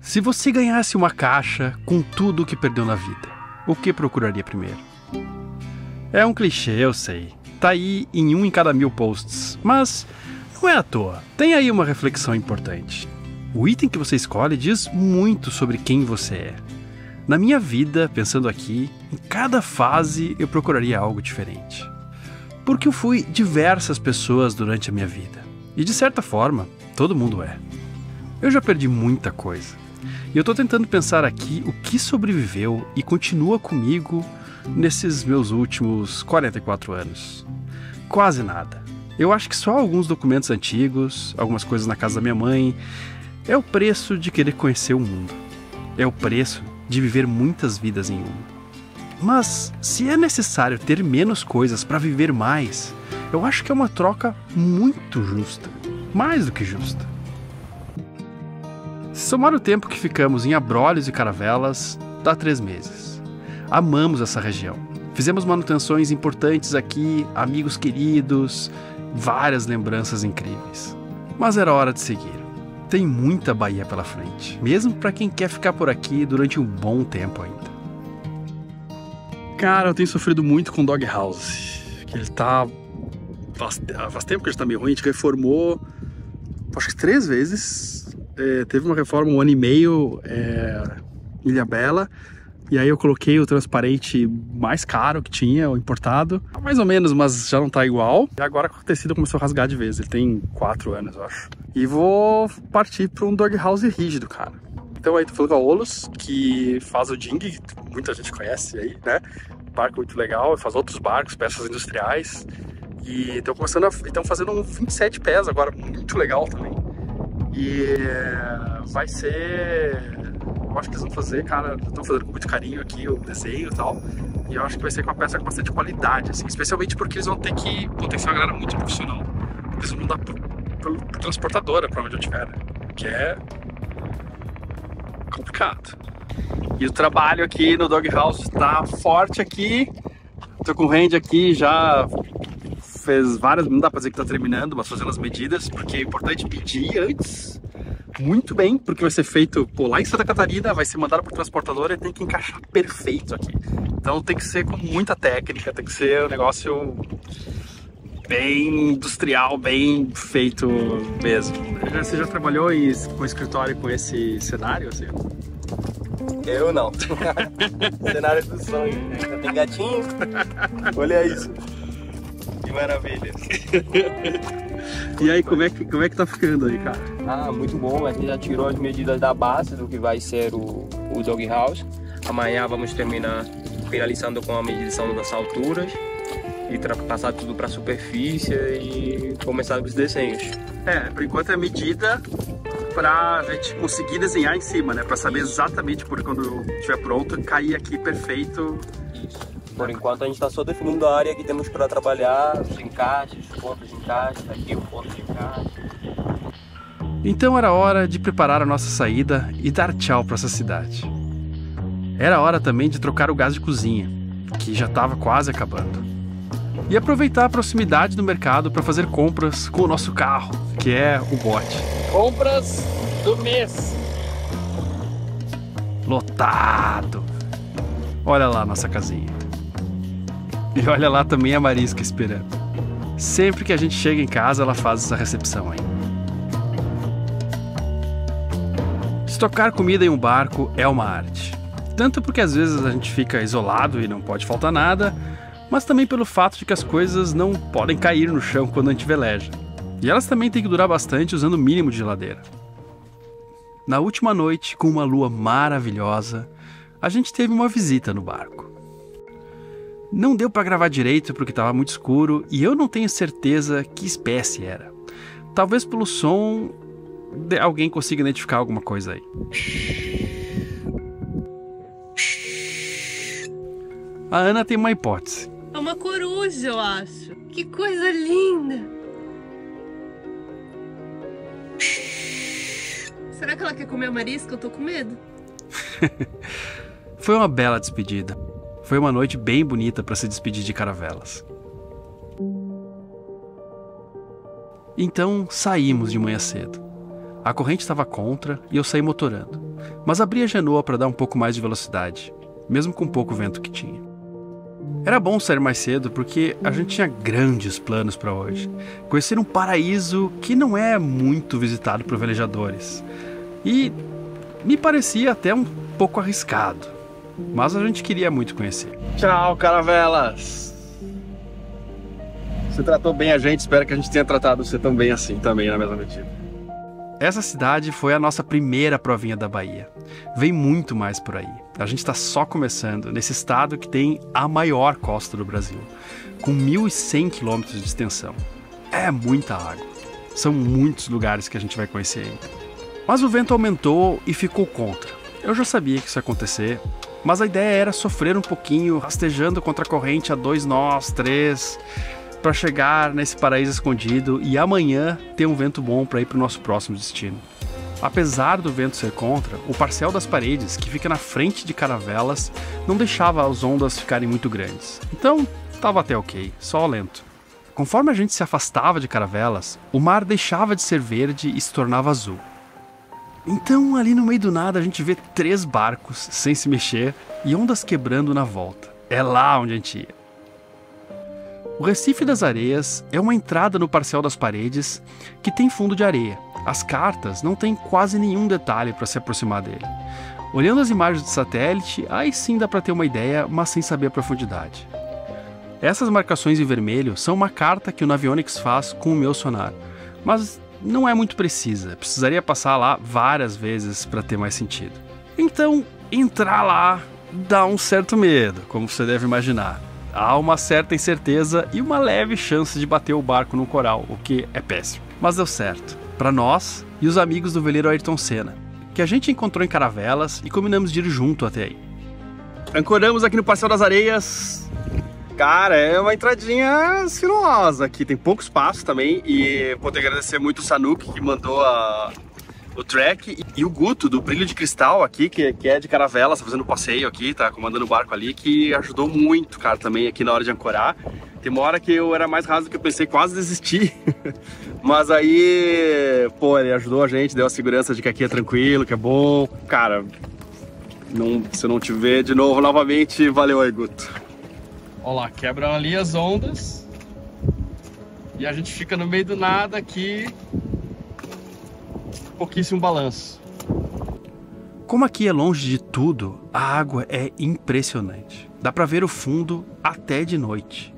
Se você ganhasse uma caixa com tudo o que perdeu na vida, o que procuraria primeiro? É um clichê, eu sei. Tá aí em 1 em cada 1000 posts, mas não é à toa. Tem aí uma reflexão importante. O item que você escolhe diz muito sobre quem você é. Na minha vida, pensando aqui, em cada fase eu procuraria algo diferente. Porque eu fui diversas pessoas durante a minha vida. E de certa forma, todo mundo é. Eu já perdi muita coisa. E eu tô tentando pensar aqui o que sobreviveu e continua comigo nesses meus últimos 44 anos. Quase nada. Eu acho que só alguns documentos antigos, algumas coisas na casa da minha mãe. É o preço de querer conhecer o mundo. É o preço de viver muitas vidas em uma. Mas se é necessário ter menos coisas para viver mais, eu acho que é uma troca muito justa. Mais do que justa. Se somar o tempo que ficamos em Abrolhos e Caravelas, dá 3 meses. Amamos essa região. Fizemos manutenções importantes aqui, amigos queridos, várias lembranças incríveis. Mas era hora de seguir. Tem muita Bahia pela frente, mesmo para quem quer ficar por aqui durante um bom tempo ainda. Cara, eu tenho sofrido muito com o Dog House. Que ele tá... Faz tempo que ele tá meio ruim, a gente reformou, acho que 3 vezes. Teve uma reforma 1 ano e meio em Ilhabela. E aí eu coloquei o transparente mais caro que tinha, o importado. Mais ou menos, mas já não tá igual. E agora o tecido começou a rasgar de vez. Ele tem 4 anos, eu acho. E vou partir para um Dog House rígido, cara. Então aí tô falando com a Olus, que faz o Ding, que muita gente conhece aí, né? Barco muito legal, faz outros barcos, peças industriais. E estão fazendo um 27 pés agora, muito legal também. E vai ser... Eu acho que eles vão fazer, cara, estão fazendo com muito carinho aqui o desenho e tal. E eu acho que vai ser com uma peça com bastante qualidade, assim. Especialmente porque eles vão ter que potenciar uma galera muito profissional. Eles vão mandar por transportadora pra onde eu estiver, né? Que é complicado. E o trabalho aqui no Dog House tá forte aqui. Tô com o Randy aqui, já fez várias, não dá pra dizer que tá terminando, mas fazendo as medidas, porque é importante pedir antes, muito bem, porque vai ser feito lá em Santa Catarina, vai ser mandado por transportadora e tem que encaixar perfeito aqui. Então tem que ser com muita técnica, tem que ser um negócio bem industrial, bem feito mesmo. Você já trabalhou com escritório com esse cenário, assim? Eu não. Cenário do sonho. Tem gatinho? Olha isso. Que maravilha. E aí, como é que tá ficando aí, cara? Ah, muito bom. A gente já tirou as medidas da base do que vai ser o Dog House. Amanhã vamos terminar finalizando com a medição das alturas e passar tudo para a superfície e começar os desenhos. Por enquanto é a medida pra gente conseguir desenhar em cima, né? Pra saber exatamente por quando estiver pronto, cair aqui perfeito. Isso. Por enquanto a gente está só definindo a área que temos para trabalhar, os encaixes, os pontos de encaixe, aqui o ponto de encaixe. Então era hora de preparar a nossa saída e dar tchau para essa cidade. Era hora também de trocar o gás de cozinha, que já estava quase acabando. E aproveitar a proximidade do mercado para fazer compras com o nosso carro, que é o bote. Compras do mês. Lotado. Olha lá a nossa casinha. E olha lá também a Marisca esperando. Sempre que a gente chega em casa, ela faz essa recepção aí. Estocar comida em um barco é uma arte. Tanto porque às vezes a gente fica isolado e não pode faltar nada, mas também pelo fato de que as coisas não podem cair no chão quando a gente veleja. E elas também têm que durar bastante usando o mínimo de geladeira. Na última noite, com uma lua maravilhosa, a gente teve uma visita no barco. Não deu para gravar direito porque estava muito escuro e eu não tenho certeza que espécie era. Talvez pelo som alguém consiga identificar alguma coisa aí. A Ana tem uma hipótese. É uma coruja, eu acho. Que coisa linda! Será que ela quer comer a marisca? Eu tô com medo. Foi uma bela despedida. Foi uma noite bem bonita para se despedir de Caravelas. Então saímos de manhã cedo. A corrente estava contra e eu saí motorando, mas abri a genoa para dar um pouco mais de velocidade, mesmo com o pouco vento que tinha. Era bom sair mais cedo porque a gente tinha grandes planos para hoje. Conhecer um paraíso que não é muito visitado por velejadores. E me parecia até um pouco arriscado, mas a gente queria muito conhecer. Tchau, caravelas! Você tratou bem a gente, espero que a gente tenha tratado você tão bem assim também na mesma medida. Essa cidade foi a nossa primeira provinha da Bahia. Vem muito mais por aí. A gente está só começando nesse estado que tem a maior costa do Brasil, com 1.100 quilômetros de extensão. É muita água. São muitos lugares que a gente vai conhecer ainda. Mas o vento aumentou e ficou contra. Eu já sabia que isso ia acontecer, mas a ideia era sofrer um pouquinho, rastejando contra a corrente a 2 nós, 3... para chegar nesse paraíso escondido e amanhã ter um vento bom para ir para o nosso próximo destino. Apesar do vento ser contra, o parcel das paredes, que fica na frente de Caravelas, não deixava as ondas ficarem muito grandes. Então, estava até ok, só lento. Conforme a gente se afastava de Caravelas, o mar deixava de ser verde e se tornava azul. Então, ali no meio do nada, a gente vê 3 barcos sem se mexer e ondas quebrando na volta. É lá onde a gente ia. O Recife das Areias é uma entrada no parcel das paredes que tem fundo de areia. As cartas não têm quase nenhum detalhe para se aproximar dele. Olhando as imagens de satélite, aí sim dá para ter uma ideia, mas sem saber a profundidade. Essas marcações em vermelho são uma carta que o Navionics faz com o meu sonar, mas não é muito precisa, precisaria passar lá várias vezes para ter mais sentido. Então, entrar lá dá um certo medo, como você deve imaginar. Há uma certa incerteza e uma leve chance de bater o barco no coral, o que é péssimo. Mas deu certo, para nós e os amigos do veleiro Ayrton Senna, que a gente encontrou em Caravelas e combinamos de ir junto até aí. Ancoramos aqui no Parcel das Areias. Cara, é uma entradinha sinuosa aqui, tem pouco espaço também. E vou ter que agradecer muito o Sanuk, que mandou o track, e o Guto, do Brilho de Cristal aqui, que é de Caravelas, tá fazendo passeio aqui, tá comandando o barco ali, que ajudou muito, cara, também aqui na hora de ancorar. Tem uma hora que eu era mais raso do que eu pensei, quase desisti. Mas aí, pô, ele ajudou a gente, deu a segurança de que aqui é tranquilo, que é bom. Cara, se eu não te ver de novo, novamente, valeu aí, Guto. Olha lá, quebram ali as ondas. E a gente fica no meio do nada aqui. Pouquíssimo balanço. Como aqui é longe de tudo, a água é impressionante. Dá pra ver o fundo até de noite.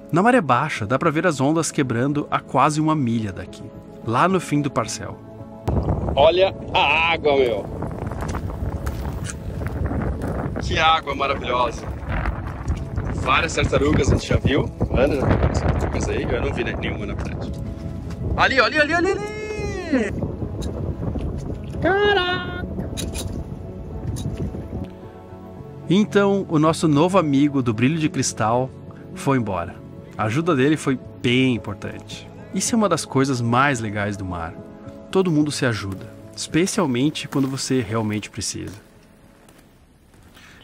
Na maré baixa, dá pra ver as ondas quebrando a quase 1 milha daqui, lá no fim do parcel. Olha a água, meu! Que água maravilhosa! Várias tartarugas a gente já viu. Ana, tartarugas aí, eu não vi nenhuma na verdade. Ali, ali, ali, ali, ali! Caraca! Então, o nosso novo amigo do Brilho de Cristal foi embora. A ajuda dele foi bem importante. Isso é uma das coisas mais legais do mar. Todo mundo se ajuda, especialmente quando você realmente precisa.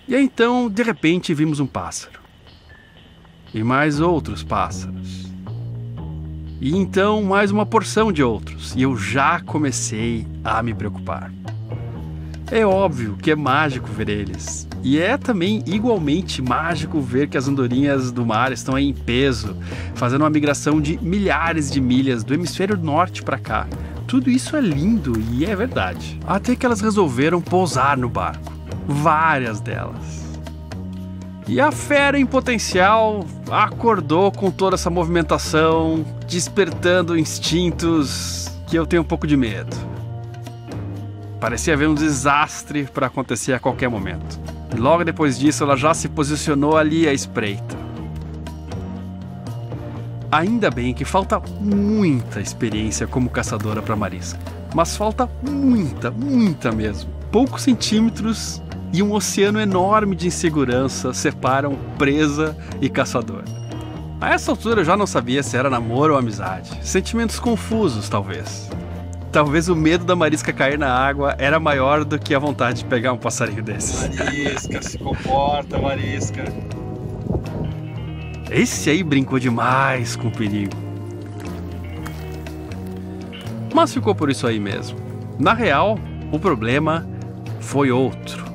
E aí, então, de repente, vimos um pássaro. E mais outros pássaros. E então mais uma porção de outros, e eu já comecei a me preocupar. É óbvio que é mágico ver eles, e é também igualmente mágico ver que as andorinhas do mar estão aí em peso, fazendo uma migração de milhares de milhas do hemisfério norte para cá. Tudo isso é lindo e é verdade. Até que elas resolveram pousar no barco, várias delas. E a fera em potencial acordou com toda essa movimentação, despertando instintos que eu tenho um pouco de medo. Parecia haver um desastre para acontecer a qualquer momento. E logo depois disso ela já se posicionou ali à espreita. Ainda bem que falta muita experiência como caçadora para marisca. Mas falta muita mesmo. Poucos centímetros e um oceano enorme de insegurança separam presa e caçador. A essa altura eu já não sabia se era namoro ou amizade. Sentimentos confusos, talvez. Talvez o medo da marisca cair na água era maior do que a vontade de pegar um passarinho desses. Marisca, se comporta, marisca. Esse aí brincou demais com o perigo. Mas ficou por isso aí mesmo. Na real, o problema foi outro.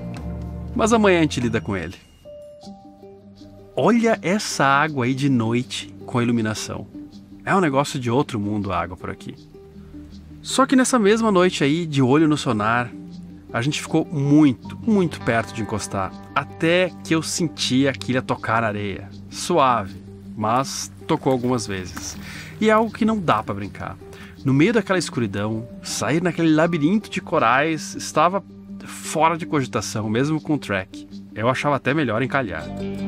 Mas amanhã a gente lida com ele. Olha essa água aí de noite com a iluminação. É um negócio de outro mundo a água por aqui. Só que nessa mesma noite aí, de olho no sonar, a gente ficou muito perto de encostar. Até que eu senti a quilha tocar na areia. Suave, mas tocou algumas vezes. E é algo que não dá pra brincar. No meio daquela escuridão, sair naquele labirinto de corais estava fora de cogitação, mesmo com o track. Eu achava até melhor encalhar.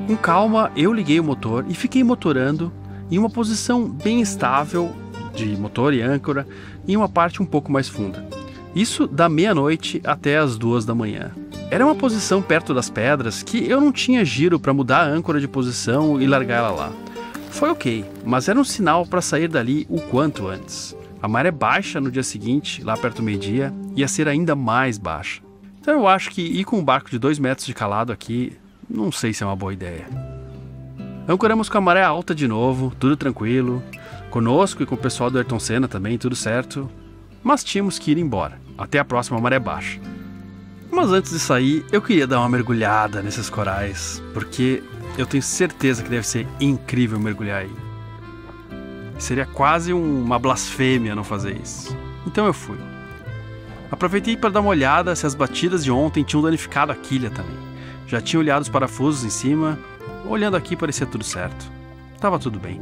Com calma, eu liguei o motor e fiquei motorando em uma posição bem estável de motor e âncora em uma parte um pouco mais funda. Isso da meia-noite até as 2 da manhã. Era uma posição perto das pedras que eu não tinha giro para mudar a âncora de posição e largar ela lá. Foi ok, mas era um sinal para sair dali o quanto antes. A maré baixa no dia seguinte, lá perto do meio-dia, ia ser ainda mais baixa. Então eu acho que ir com um barco de 2 metros de calado aqui, não sei se é uma boa ideia. Ancoramos com a maré alta de novo, tudo tranquilo. Conosco e com o pessoal do Ayrton Senna também, tudo certo. Mas tínhamos que ir embora, até a próxima maré baixa. Mas antes de sair, eu queria dar uma mergulhada nesses corais, porque eu tenho certeza que deve ser incrível mergulhar aí. Seria quase uma blasfêmia não fazer isso. Então eu fui. Aproveitei para dar uma olhada se as batidas de ontem tinham danificado a quilha também. Já tinha olhado os parafusos em cima. Olhando aqui parecia tudo certo. Tava tudo bem.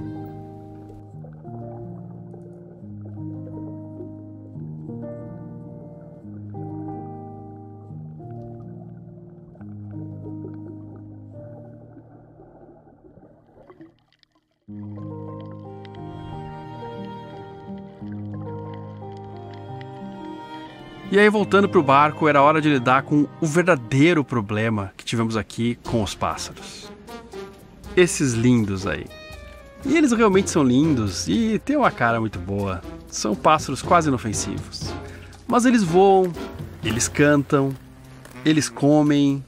E aí, voltando para o barco, era hora de lidar com o verdadeiro problema que tivemos aqui com os pássaros. Esses lindos aí. E eles realmente são lindos e têm uma cara muito boa. São pássaros quase inofensivos. Mas eles voam, eles cantam, eles comem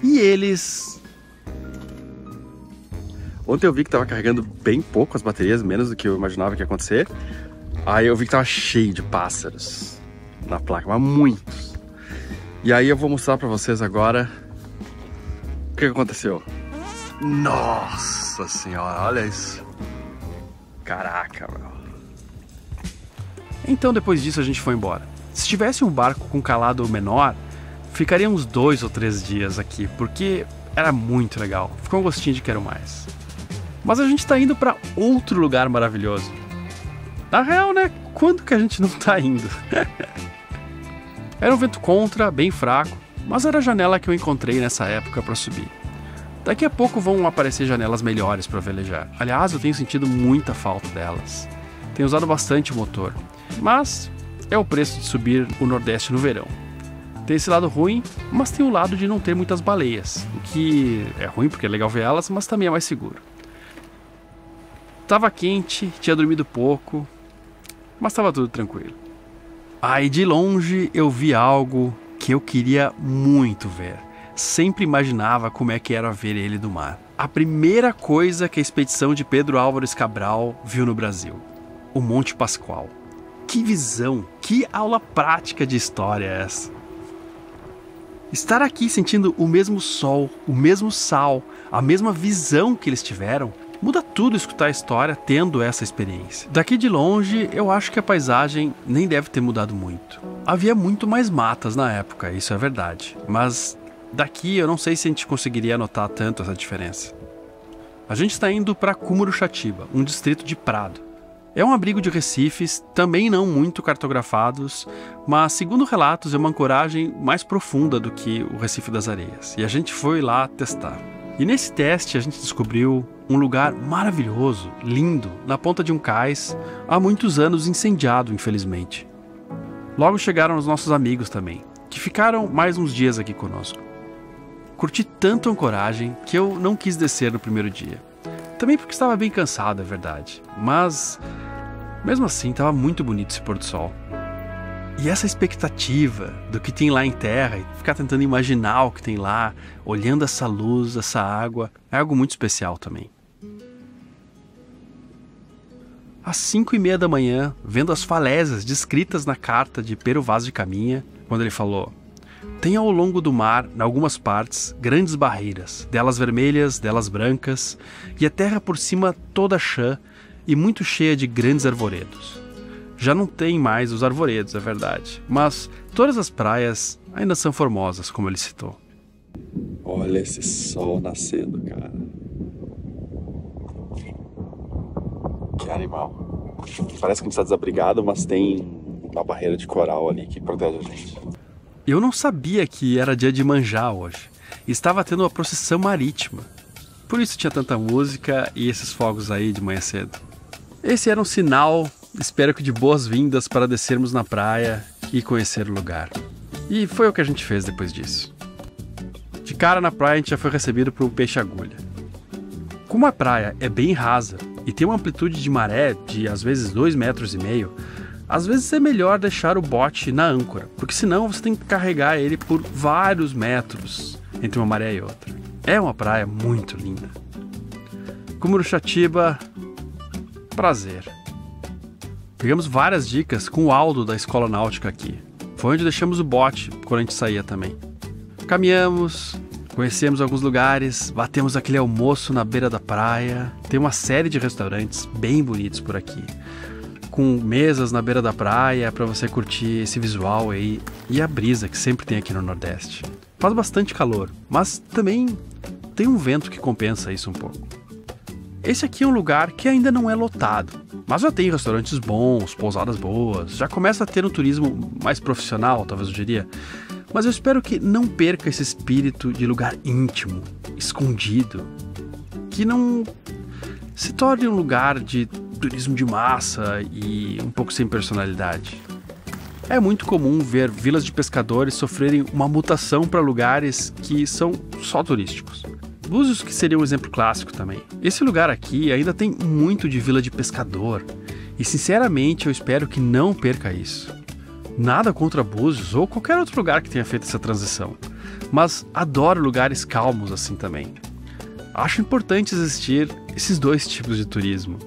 e eles... Ontem eu vi que estava carregando bem pouco as baterias, menos do que eu imaginava que ia acontecer. Aí eu vi que estava cheio de pássaros na placa, mas muitos. E aí eu vou mostrar pra vocês agora o que aconteceu. Nossa senhora, olha isso. Caraca, meu. Então depois disso a gente foi embora. Se tivesse um barco com calado menor, ficaria uns 2 ou 3 dias aqui, porque era muito legal. Ficou um gostinho de quero mais. Mas a gente tá indo pra outro lugar maravilhoso. Na real, né? Quando que a gente não tá indo? Era um vento contra, bem fraco, mas era a janela que eu encontrei nessa época para subir. Daqui a pouco vão aparecer janelas melhores para velejar. Aliás, eu tenho sentido muita falta delas. Tenho usado bastante o motor, mas é o preço de subir o Nordeste no verão. Tem esse lado ruim, mas tem o lado de não ter muitas baleias, o que é ruim porque é legal ver elas, mas também é mais seguro. Tava quente, tinha dormido pouco, mas estava tudo tranquilo. Aí de longe eu vi algo que eu queria muito ver. Sempre imaginava como é que era ver ele do mar. A primeira coisa que a expedição de Pedro Álvares Cabral viu no Brasil. O Monte Pascoal. Que visão, que aula prática de história é essa? Estar aqui sentindo o mesmo sol, o mesmo sal, a mesma visão que eles tiveram, muda tudo escutar a história tendo essa experiência. Daqui de longe, eu acho que a paisagem nem deve ter mudado muito. Havia muito mais matas na época, isso é verdade. Mas daqui eu não sei se a gente conseguiria notar tanto essa diferença. A gente está indo para Cumuruxatiba, um distrito de Prado. É um abrigo de recifes, também não muito cartografados, mas segundo relatos é uma ancoragem mais profunda do que o Recife das Areias. E a gente foi lá testar. E nesse teste a gente descobriu um lugar maravilhoso, lindo, na ponta de um cais, há muitos anos incendiado, infelizmente. Logo chegaram os nossos amigos também, que ficaram mais uns dias aqui conosco. Curti tanto a ancoragem que eu não quis descer no primeiro dia. Também porque estava bem cansado, é verdade. Mas, mesmo assim, estava muito bonito esse pôr do sol. E essa expectativa do que tem lá em terra e ficar tentando imaginar o que tem lá, olhando essa luz, essa água, é algo muito especial também. às 5:30 da manhã, vendo as falésias descritas na carta de Pero Vaz de Caminha, quando ele falou: tem ao longo do mar, em algumas partes, grandes barreiras, delas vermelhas, delas brancas, e a terra por cima toda chã e muito cheia de grandes arvoredos. Já não tem mais os arvoredos, é verdade, mas todas as praias ainda são formosas, como ele citou. Olha esse sol nascendo, cara. Que animal. Parece que a gente está desabrigado, mas tem uma barreira de coral ali que protege a gente. Eu não sabia que era dia de Iemanjá hoje. Estava tendo uma procissão marítima. Por isso tinha tanta música e esses fogos aí de manhã cedo. Esse era um sinal, espero que de boas-vindas para descermos na praia e conhecer o lugar. E foi o que a gente fez depois disso. De cara na praia a gente já foi recebido por um peixe-agulha. Como a praia é bem rasa e tem uma amplitude de maré de às vezes 2,5 metros, às vezes é melhor deixar o bote na âncora, porque senão você tem que carregar ele por vários metros entre uma maré e outra. É uma praia muito linda. Cumuruxatiba, prazer. Pegamos várias dicas com o Aldo da Escola Náutica aqui. Foi onde deixamos o bote quando a gente saía também. Caminhamos, conhecemos alguns lugares, batemos aquele almoço na beira da praia. Tem uma série de restaurantes bem bonitos por aqui, com mesas na beira da praia para você curtir esse visual aí e a brisa que sempre tem aqui no Nordeste. Faz bastante calor, mas também tem um vento que compensa isso um pouco. Esse aqui é um lugar que ainda não é lotado, mas já tem restaurantes bons, pousadas boas, já começa a ter um turismo mais profissional, talvez eu diria. Mas eu espero que não perca esse espírito de lugar íntimo, escondido, que não se torne um lugar de turismo de massa e um pouco sem personalidade. É muito comum ver vilas de pescadores sofrerem uma mutação para lugares que são só turísticos. Búzios que seria um exemplo clássico também. Esse lugar aqui ainda tem muito de vila de pescador e sinceramente eu espero que não perca isso. Nada contra Búzios ou qualquer outro lugar que tenha feito essa transição, mas adoro lugares calmos assim também. Acho importante existir esses dois tipos de turismo.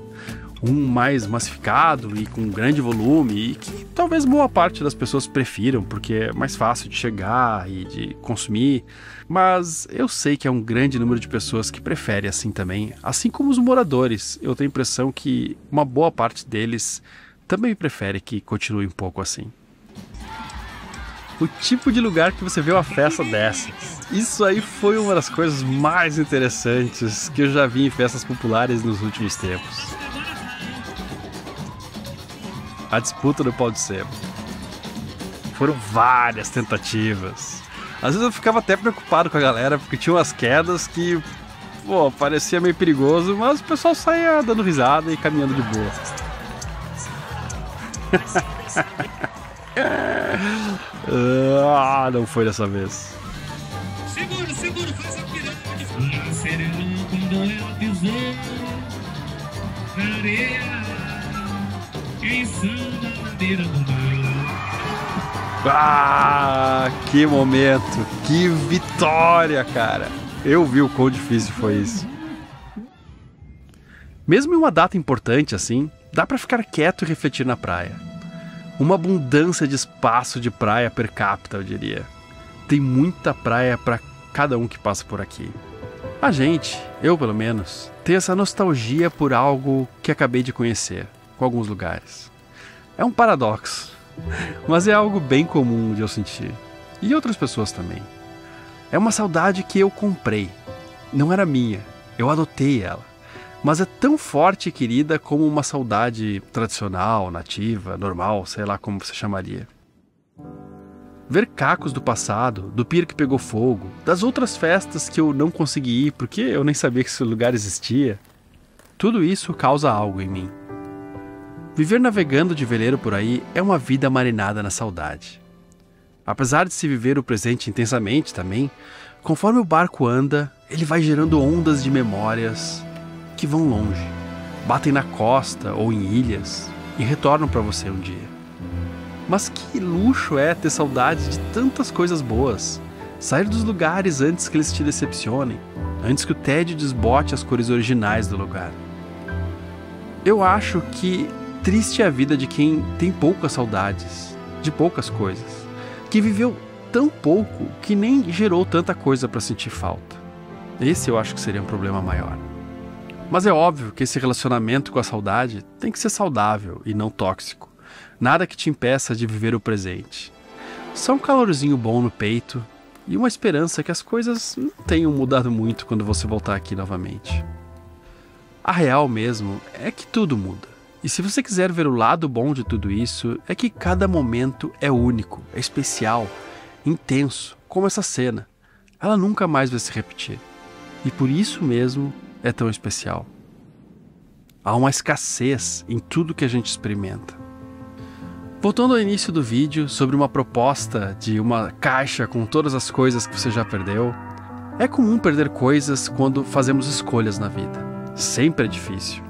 Um mais massificado e com grande volume e que talvez boa parte das pessoas prefiram porque é mais fácil de chegar e de consumir, mas eu sei que é um grande número de pessoas que prefere assim também, assim como os moradores. Eu tenho a impressão que uma boa parte deles também prefere que continue um pouco assim. O tipo de lugar que você vê uma festa dessas. Isso aí foi uma das coisas mais interessantes que eu já vi em festas populares nos últimos tempos. A disputa do pau de sebo. Foram várias tentativas. Às vezes eu ficava até preocupado com a galera, porque tinha umas quedas que, parecia meio perigoso, mas o pessoal saía dando risada e caminhando de boa. Não foi dessa vez. Segura, faz a pirâmide. Sereno quando ela pisou na areia. Que momento, que vitória, cara. Eu vi o quão difícil foi isso. Mesmo em uma data importante assim, dá pra ficar quieto e refletir na praia. Uma abundância de espaço de praia per capita, eu diria. Tem muita praia pra cada um que passa por aqui. A gente, eu pelo menos, tem essa nostalgia por algo que acabei de conhecer, com alguns lugares. É um paradoxo, mas é algo bem comum de eu sentir. E outras pessoas também. É uma saudade que eu comprei. Não era minha, eu adotei ela. Mas é tão forte e querida como uma saudade tradicional, nativa, normal, sei lá como você chamaria. Ver cacos do passado, do pier que pegou fogo, das outras festas que eu não consegui ir porque eu nem sabia que esse lugar existia. Tudo isso causa algo em mim. Viver navegando de veleiro por aí é uma vida marinada na saudade. Apesar de se viver o presente intensamente também, conforme o barco anda, ele vai gerando ondas de memórias que vão longe, batem na costa ou em ilhas e retornam para você um dia. Mas que luxo é ter saudade de tantas coisas boas, sair dos lugares antes que eles te decepcionem, antes que o tédio desbote as cores originais do lugar. Eu acho que triste é a vida de quem tem poucas saudades, de poucas coisas, que viveu tão pouco que nem gerou tanta coisa para sentir falta. Esse eu acho que seria um problema maior. Mas é óbvio que esse relacionamento com a saudade tem que ser saudável e não tóxico. Nada que te impeça de viver o presente. Só um calorzinho bom no peito e uma esperança que as coisas não tenham mudado muito quando você voltar aqui novamente. A real mesmo é que tudo muda. E se você quiser ver o lado bom de tudo isso, é que cada momento é único, é especial, intenso, como essa cena. Ela nunca mais vai se repetir. E por isso mesmo é tão especial. Há uma escassez em tudo que a gente experimenta. Voltando ao início do vídeo sobre uma proposta de uma caixa com todas as coisas que você já perdeu, é comum perder coisas quando fazemos escolhas na vida. Sempre é difícil.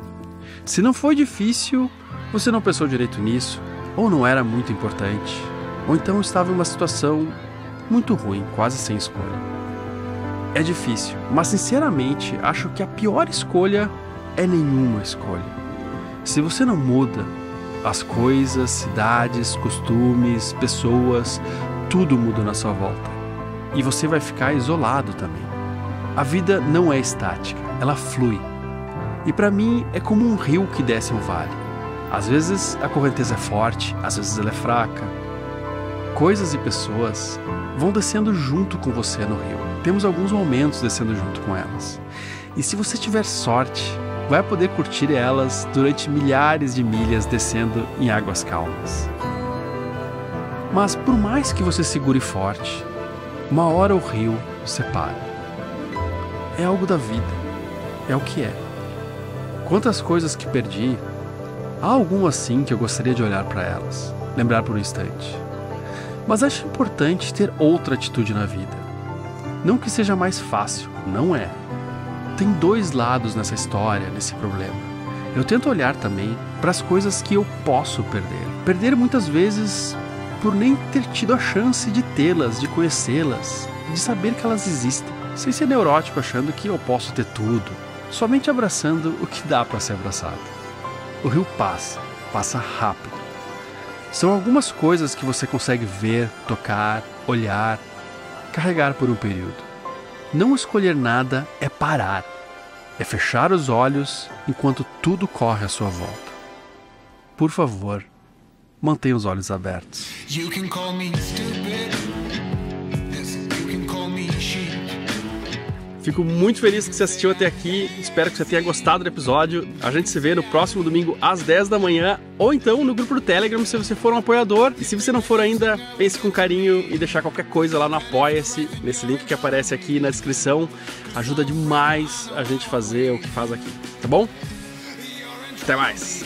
Se não foi difícil, você não pensou direito nisso, ou não era muito importante, ou então estava em uma situação muito ruim, quase sem escolha. É difícil, mas sinceramente acho que a pior escolha é nenhuma escolha. Se você não muda, as coisas, cidades, costumes, pessoas, tudo muda na sua volta. E você vai ficar isolado também. A vida não é estática, ela flui. E para mim é como um rio que desce um vale. Às vezes a correnteza é forte, às vezes ela é fraca. Coisas e pessoas vão descendo junto com você no rio. Temos alguns momentos descendo junto com elas. E se você tiver sorte, vai poder curtir elas durante milhares de milhas descendo em águas calmas. Mas por mais que você segure forte, uma hora o rio separa. É algo da vida, é o que é. Quantas coisas que perdi, há algumas sim que eu gostaria de olhar para elas, lembrar por um instante. Mas acho importante ter outra atitude na vida. Não que seja mais fácil, não é. Tem dois lados nessa história, nesse problema. Eu tento olhar também para as coisas que eu posso perder. Perder muitas vezes por nem ter tido a chance de tê-las, de conhecê-las, de saber que elas existem. Sem ser neurótico achando que eu posso ter tudo. Somente abraçando o que dá para ser abraçado. O rio passa rápido. São algumas coisas que você consegue ver, tocar, olhar, carregar por um período. Não escolher nada é parar. É fechar os olhos enquanto tudo corre à sua volta. Por favor, mantenha os olhos abertos. You can call me stupid. Yes, you can call me sheep. Fico muito feliz que você assistiu até aqui, espero que você tenha gostado do episódio. A gente se vê no próximo domingo às 10 da manhã, ou então no grupo do Telegram se você for um apoiador. E se você não for ainda, pense com carinho e deixar qualquer coisa lá no Apoia-se, nesse link que aparece aqui na descrição. Ajuda demais a gente fazer o que faz aqui, tá bom? Até mais!